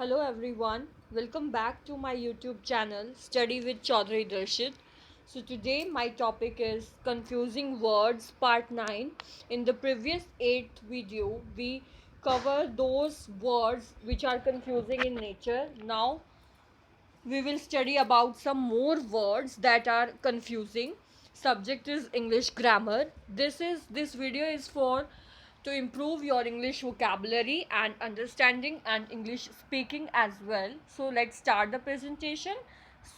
Hello everyone, welcome back to my YouTube channel Study with Chaudhary Darshit. So today my topic is confusing words part 9. In the previous 8th video we cover those words which are confusing in nature. Now we will study about some more words that are confusing. Subject is English grammar. This video is for to improve your English vocabulary and understanding and English speaking as well. So let's start the presentation.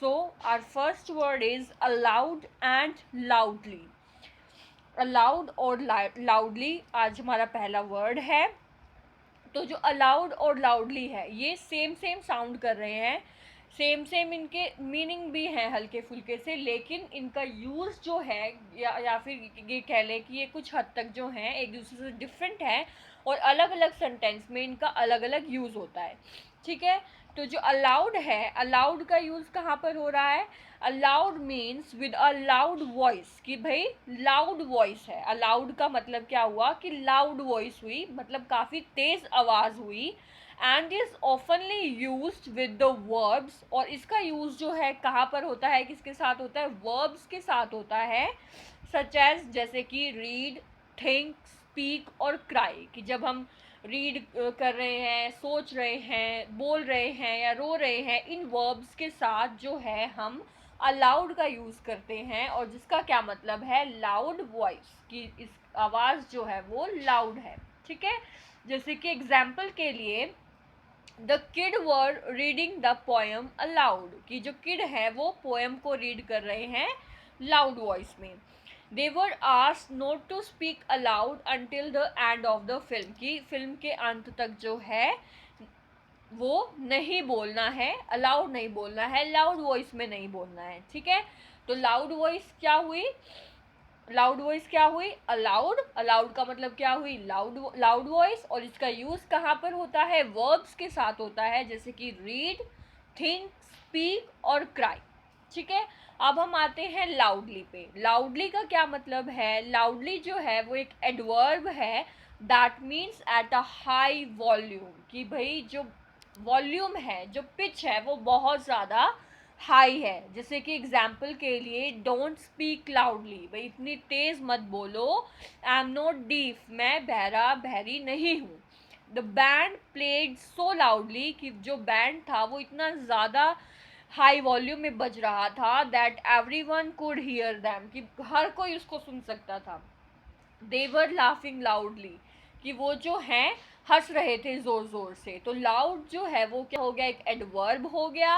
So our first word is aloud and loudly. Allowed और loudly आज हमारा पहला word है. तो जो allowed और loudly है ये सेम सेम साउंड कर रहे हैं, सेम सेम इनके मीनिंग भी हैं हल्के फुल्के से, लेकिन इनका यूज़ जो है या फिर ये कह लें कि ये कुछ हद तक जो है एक दूसरे से डिफरेंट है और अलग अलग सेंटेंस में इनका अलग अलग यूज़ होता है. ठीक है, तो जो अलाउड है, अलाउड का यूज़ कहाँ पर हो रहा है? Allowed means with a loud voice, कि भाई लाउड वॉइस है. अलाउड का मतलब क्या हुआ कि लाउड वॉइस हुई, मतलब काफ़ी तेज़ आवाज़ हुई. And is ऑफनली used with the verbs, और इसका यूज़ जो है कहाँ पर होता है, किसके साथ होता है? वर्ब्स के साथ होता है. सच एज जैसे कि रीड, थिंक, स्पीक और क्राई, कि जब हम रीड कर रहे हैं, सोच रहे हैं, बोल रहे हैं या रो रहे हैं, इन वर्ब्स के साथ जो है हम अलाउड का यूज़ करते हैं, और जिसका क्या मतलब है? लाउड वॉइस, कि इस आवाज़ जो है वो लाउड है. ठीक है, जैसे कि एग्जाम्पल के लिए the kid were reading the poem allowed, कि जो किड है वो पोएम को रीड कर रहे हैं लाउड वॉइस में. They were asked not to speak aloud until the end of the film, की फिल्म के अंत तक जो है वो नहीं बोलना है, अलाउड नहीं बोलना है, लाउड वॉइस में नहीं बोलना है. ठीक है, तो लाउड वॉइस क्या हुई? लाउड वॉइस क्या हुई? अलाउड. अलाउड का मतलब क्या हुई? Loud loud voice. और इसका यूज़ कहाँ पर होता है? वर्ब्स के साथ होता है, जैसे कि रीड, थिंक, स्पीक और क्राई. ठीक है, अब हम आते हैं लाउडली पे. लाउडली का क्या मतलब है? लाउडली जो है वो एक एडवर्ब है that means at a high volume, कि भाई जो वॉल्यूम है, जो पिच है वो बहुत ज़्यादा हाई है. जैसे कि एग्जाम्पल के लिए डोंट स्पीक लाउडली, भाई इतनी तेज़ मत बोलो. आई एम नॉट डीफ, मैं बहरा बहरी नहीं हूँ. The band played so loudly, कि जो बैंड था वो इतना ज़्यादा हाई वॉल्यूम में बज रहा था that every one could hear them, कि हर कोई उसको सुन सकता था. दे वर लाफिंग लाउडली, कि वो जो हैं हंस रहे थे ज़ोर ज़ोर से. तो लाउड जो है वो क्या हो गया? एक एडवर्ब हो गया,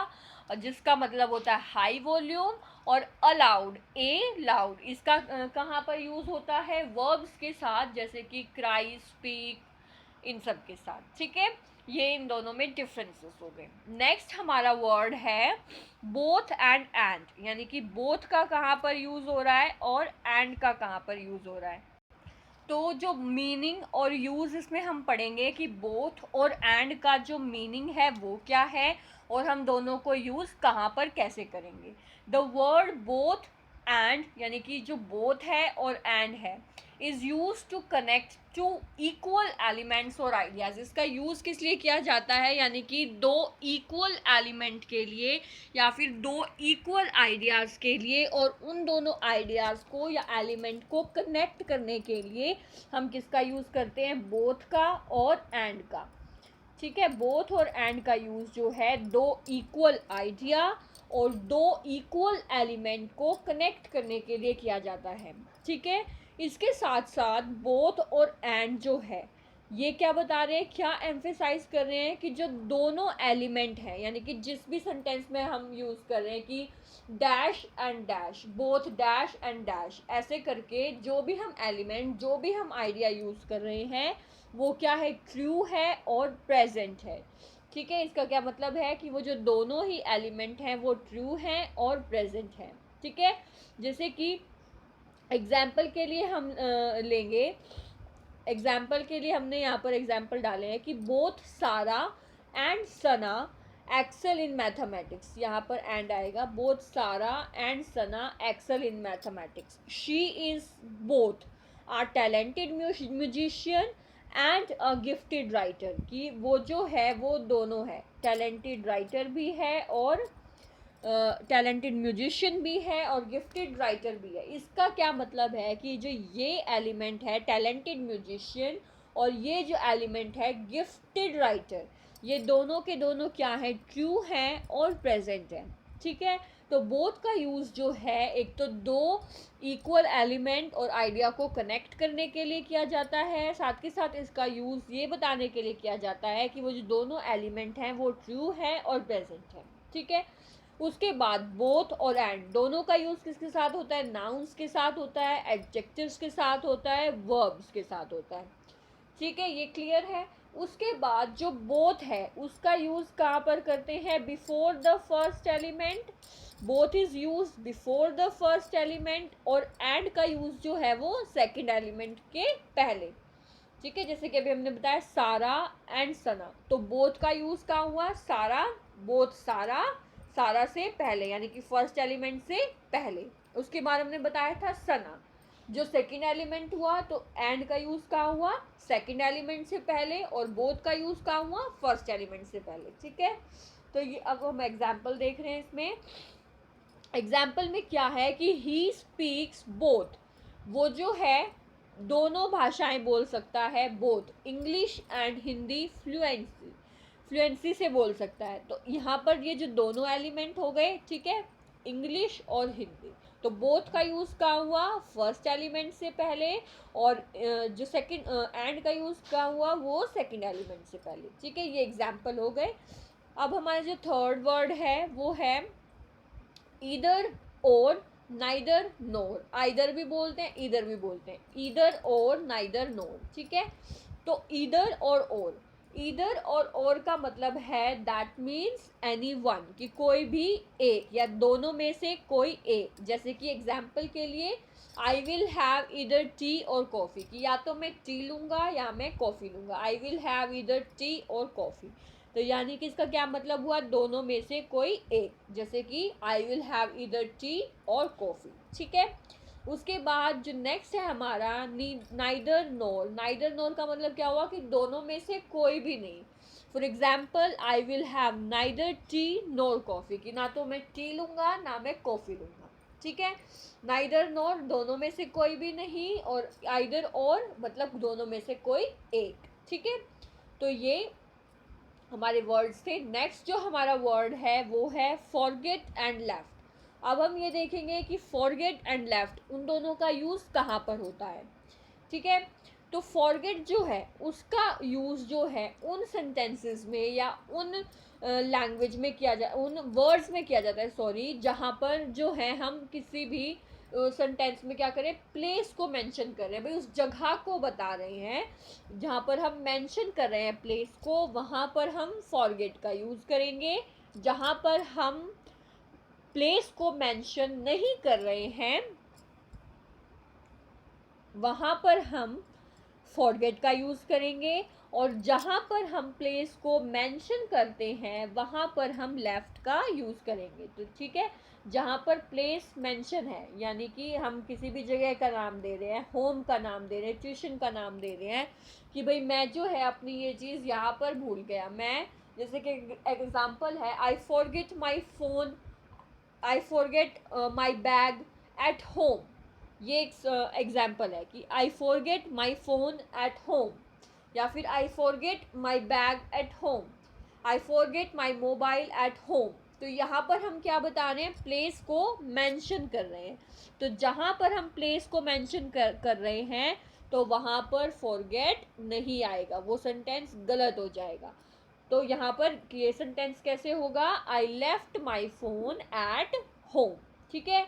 और जिसका मतलब होता है हाई वॉल्यूम. और अलाउड, ए लाउड, इसका कहाँ पर यूज़ होता है? वर्ब्स के साथ, जैसे कि क्राई, स्पीक, इन सब के साथ. ठीक है, ये इन दोनों में डिफरेंसेस हो गए. नेक्स्ट हमारा वर्ड है बोथ एंड, यानी कि बोथ का कहाँ पर यूज़ हो रहा है और एंड का कहाँ पर यूज़ हो रहा है. तो जो मीनिंग और यूज़ इसमें हम पढ़ेंगे कि बोथ और एंड का जो मीनिंग है वो क्या है, और हम दोनों को यूज़ कहाँ पर कैसे करेंगे. द वर्ड बोथ एंड, यानी कि जो बोथ है और एंड है, is use to connect to equal elements और आइडियाज़. इसका यूज़ किस लिए किया जाता है? यानी कि दो इक्वल एलिमेंट के लिए या फिर दो इक्वल आइडियाज़ के लिए, और उन दोनों आइडियाज़ को या एलिमेंट को कनेक्ट करने के लिए हम किसका यूज़ करते हैं? बोथ का और एंड का. ठीक है, बोथ और एंड का यूज़ जो है दो इक्वल आइडिया और दो इक्वल एलिमेंट को कनेक्ट करने के लिए किया जाता है. ठीक है, इसके साथ साथ बोथ और एंड जो है ये क्या बता रहे हैं, क्या एम्फेसाइज कर रहे हैं कि जो दोनों एलिमेंट हैं, यानी कि जिस भी सेंटेंस में हम यूज़ कर रहे हैं कि dash and dash, both dash and dash, ऐसे करके जो भी हम एलिमेंट, जो भी हम आइडिया यूज़ कर रहे हैं वो क्या है? ट्रू है और प्रेजेंट है. ठीक है, इसका क्या मतलब है कि वो जो दोनों ही एलिमेंट हैं वो ट्रू हैं और प्रेजेंट हैं. ठीक है, जैसे कि एग्जाम्पल के लिए हम लेंगे, एग्जाम्पल के लिए हमने यहाँ पर एग्जाम्पल डाले हैं कि both Sara and Sana excel in mathematics. यहाँ पर एंड आएगा. Both Sara and Sana excel in mathematics. She is both are talented musician and a gifted writer, कि वो जो है वो दोनों है, टैलेंटेड राइटर भी है और टैलेंटेड म्यूजिशियन भी है और गिफ्टेड राइटर भी है। इसका क्या मतलब है कि जो ये एलिमेंट है टैलेंटेड म्यूजिशियन और ये जो एलिमेंट है गिफ्टेड राइटर, ये दोनों के दोनों क्या है, ट्रू हैं और प्रेजेंट हैं। ठीक है, तो बोथ का यूज़ जो है एक तो दो इक्वल एलिमेंट और आइडिया को कनेक्ट करने के लिए किया जाता है, साथ के साथ इसका यूज़ ये बताने के लिए किया जाता है कि वो जो दोनों एलिमेंट हैं वो ट्रू है और प्रेजेंट है। ठीक है, उसके बाद बोथ और एंड दोनों का यूज़ किसके साथ होता है, नाउन्स के साथ होता है, एडजेक्टिव्स के साथ होता है, वर्ब्स के साथ होता है। ठीक है, ये क्लियर है। उसके बाद जो बोथ है उसका यूज़ कहाँ पर करते हैं, before the first element, both is use before the first element, और एंड का यूज़ जो है वो सेकंड एलिमेंट के पहले। ठीक है, जैसे कि अभी हमने बताया सारा एंड सना, तो बोथ का यूज़ कहाँ हुआ, सारा, बोथ सारा, सारा से पहले यानी कि फर्स्ट एलिमेंट से पहले। उसके बाद हमने बताया था सना, जो सेकंड एलिमेंट हुआ, तो एंड का यूज़ कहाँ हुआ, सेकंड एलिमेंट से पहले, और बोथ का यूज़ कहाँ हुआ, फर्स्ट एलिमेंट से पहले। ठीक है, तो ये अब हम एग्जाम्पल देख रहे हैं। इसमें एग्जाम्पल में क्या है कि ही स्पीक्स बोथ, वो जो है दोनों भाषाएं बोल सकता है, both English and Hindi fluency से बोल सकता है। तो यहाँ पर ये जो दोनों एलिमेंट हो गए, ठीक है, इंग्लिश और हिंदी, तो बोथ का यूज़ कहाँ हुआ, फर्स्ट एलिमेंट से पहले, और जो सेकंड एंड का यूज़ कहाँ हुआ, वो सेकंड एलिमेंट से पहले। ठीक है, ये एग्जाम्पल हो गए। अब हमारा जो थर्ड वर्ड है वो है ईदर और नाइदर नोर, आइदर भी बोलते हैं ईदर भी बोलते हैं, ईदर और नाइदर नोर। ठीक है, तो ईदर और ईदर और का मतलब है दैट मीन्स एनी वन, कि कोई भी एक या दोनों में से कोई एक। जैसे कि एग्जाम्पल के लिए I will have either T और कॉफ़ी, कि या तो मैं टी लूँगा या मैं कॉफ़ी लूँगा, I will have either T और कॉफ़ी। तो यानी कि इसका क्या मतलब हुआ, दोनों में से कोई एक, जैसे कि I will have either T और कॉफ़ी। ठीक है, उसके बाद जो नेक्स्ट है हमारा नाइदर नोर, नाइदर नोर का मतलब क्या हुआ कि दोनों में से कोई भी नहीं। For example I will have neither T NOR coffee, कि ना तो मैं टी लूँगा ना मैं कॉफ़ी लूँगा। ठीक है, नाइदर नोर दोनों में से कोई भी नहीं, और आइदर और मतलब दोनों में से कोई एक। ठीक है, तो ये हमारे वर्ड्स थे। नेक्स्ट जो हमारा वर्ड है वो है फॉरगेट एंड लेफ्ट। अब हम ये देखेंगे कि फॉरगेट एंड लेफ्ट उन दोनों का यूज़ कहाँ पर होता है। ठीक है, तो फॉरगेट जो है उसका यूज़ जो है उन सेंटेंसेस में या उन लैंग्वेज में किया जा, उन वर्ड्स में किया जाता है, सॉरी, जहाँ पर जो है हम किसी भी सेंटेंस में क्या करें, प्लेस को मेंशन कर रहे हैं, भाई उस जगह को बता रहे हैं जहाँ पर हम मेंशन कर रहे हैं प्लेस को, वहाँ पर हम फॉरगेट का यूज़ करेंगे। जहाँ पर हम प्लेस को मेंशन नहीं कर रहे हैं वहाँ पर हम फॉरगेट का यूज़ करेंगे, और जहाँ पर हम प्लेस को मेंशन करते हैं वहाँ पर हम लेफ्ट का यूज़ करेंगे। तो ठीक है, जहाँ पर प्लेस मेंशन है यानी कि हम किसी भी जगह का नाम दे रहे हैं, होम का नाम दे रहे हैं, ट्यूशन का नाम दे रहे हैं, कि भाई मैं जो है अपनी ये चीज़ यहाँ पर भूल गया, मैं, जैसे कि एग्जाम्पल है आई forget my phone, I forget my bag at home. ये एक एग्जाम्पल है कि I forget my phone at home, या फिर आई forget my bag at home, I forget my mobile at home. तो यहाँ पर हम क्या बता रहे हैं, प्लेस को मेंशन कर रहे हैं। तो जहाँ पर हम प्लेस को मेंशन कर रहे हैं तो वहाँ पर फॉरगेट नहीं आएगा, वो सेंटेंस गलत हो जाएगा। तो यहाँ पर ये सेंटेंस कैसे होगा, I left my phone at home. ठीक है,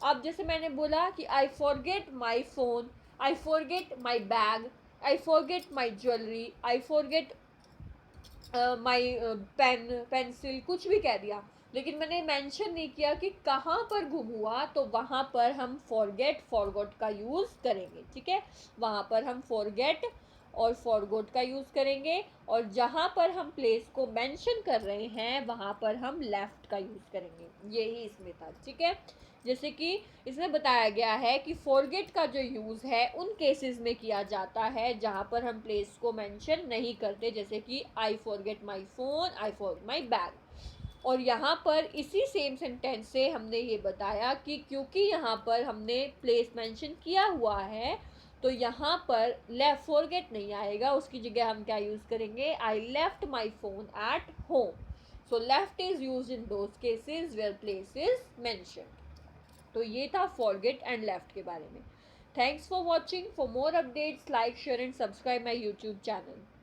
अब जैसे मैंने बोला कि I forget my phone, I forget my bag, I forget my jewellery, I forget my pen pencil, कुछ भी कह दिया, लेकिन मैंने मेंशन नहीं किया कि कहाँ पर गुम हुआ, तो वहाँ पर हम फॉरगेट फॉरगॉट का यूज़ करेंगे। ठीक है, वहाँ पर हम फॉरगेट और फॉरगॉट का यूज़ करेंगे, और जहाँ पर हम प्लेस को मेंशन कर रहे हैं वहाँ पर हम लेफ्ट का यूज़ करेंगे। यही इसमें था, ठीक है। जैसे कि इसमें बताया गया है कि फॉरगेट का जो यूज़ है उन केसेस में किया जाता है जहाँ पर हम प्लेस को मेंशन नहीं करते, जैसे कि I forget my phone, I forget my bag. और यहाँ पर इसी सेम सेंटेंस से हमने ये बताया कि क्योंकि यहाँ पर हमने प्लेस मेंशन किया हुआ है तो यहाँ पर लेफ्ट फॉरगेट नहीं आएगा, उसकी जगह हम क्या यूज़ करेंगे, I left my phone at home. So left is use in those cases where place is mentioned. तो ये था फॉरगेट एंड लेफ्ट के बारे में। Thanks for watching. For more updates like share and subscribe my YouTube channel.